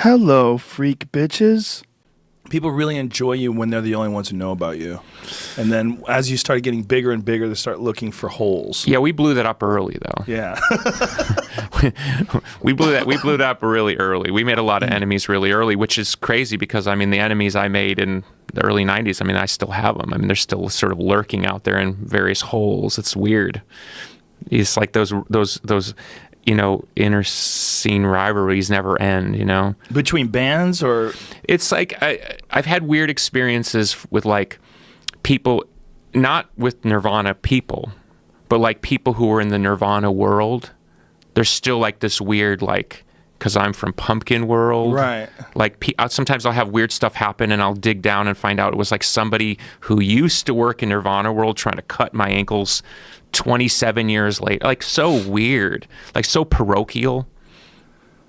Hello, freak bitches. People really enjoy you when they're the only ones who know about you. And then as you start getting bigger and bigger, they start looking for holes. Yeah, we blew that up early, though. Yeah. we blew that up really early. We made a lot of enemies really early, which is crazy because, I mean, the enemies I made in the early 90s, I mean, I still have them. I mean, they're still sort of lurking out there in various holes. It's weird. It's like those inner scene rivalries never end, Between bands or? It's like I've had weird experiences with like people, not with Nirvana people, but like people who were in the Nirvana world. There's still like this weird, like, because I'm from Pumpkin world. Right. Like sometimes I'll have weird stuff happen and I'll dig down and find out it was like somebody who used to work in Nirvana world trying to cut my ankles 27 years later. Like so weird, like so parochial.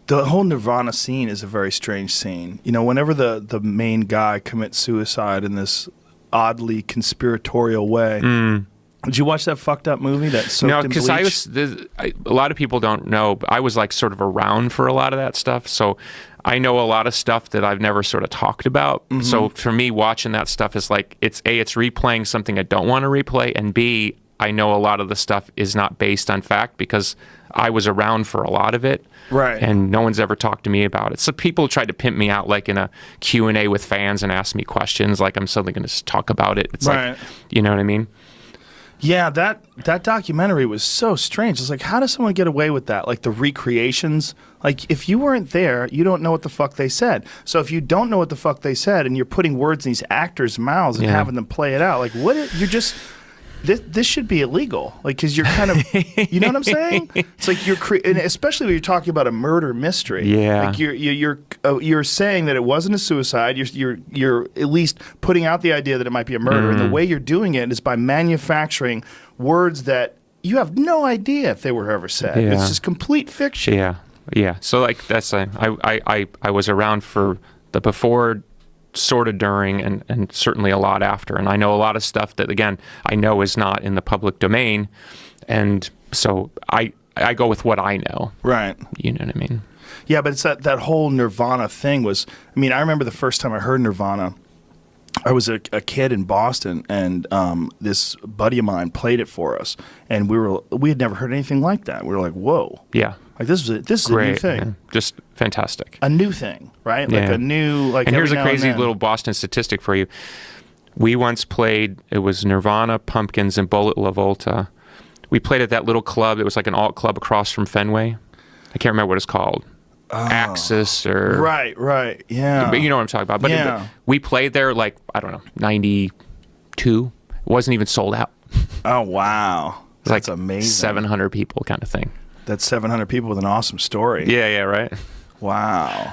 The whole Nirvana scene is a very strange scene. Whenever the main guy commits suicide in this oddly conspiratorial way. Did you watch that fucked up movie that soaked in bleach? No, because a lot of people don't know, but I was like sort of around for a lot of that stuff. So I know a lot of stuff that I've never sort of talked about. Mm-hmm. So for me, watching that stuff is like, it's replaying something I don't want to replay, and B, I know a lot of the stuff is not based on fact because I was around for a lot of it. Right. And no one's ever talked to me about it. So people tried to pimp me out like in a Q&A with fans and ask me questions like I'm suddenly going to just talk about it. It's right. Like, you know what I mean? Yeah, that documentary was so strange. It's like, how does someone get away with that? Like the recreations. Like if you weren't there, you don't know what the fuck they said. So if you don't know what the fuck they said and you're putting words in these actors' mouths and having them play it out, like you're just... This should be illegal, like, because you're kind of, you know what I'm saying? It's like and especially when you're talking about a murder mystery. Yeah. Like you're saying that it wasn't a suicide. You're at least putting out the idea that it might be a murder, and the way you're doing it is by manufacturing words that you have no idea if they were ever said. Yeah. It's just complete fiction. Yeah. So like I was around for the before, sort of during, and certainly a lot after. And I know a lot of stuff that, again, I know is not in the public domain. And so I go with what I know. Right. You know what I mean? Yeah, but it's that whole Nirvana thing was, I mean, I remember the first time I heard Nirvana, I was a kid in Boston, and this buddy of mine played it for us. And we had never heard anything like that. We were like, whoa. Yeah. Like this is Great, a new thing. Man. Just fantastic. A new thing, right? Like a new, like. And here's a crazy little Boston statistic for you. We once played, it was Nirvana, Pumpkins, and Bullet La Volta. We played at that little club. It was like an alt club across from Fenway. I can't remember what it's called. Axis or. Right, yeah. But you know what I'm talking about. But we played there like, I don't know, 92. It wasn't even sold out. Oh, wow. That's like amazing. 700 people kind of thing. That's 700 people with an awesome story. Yeah, right? Wow.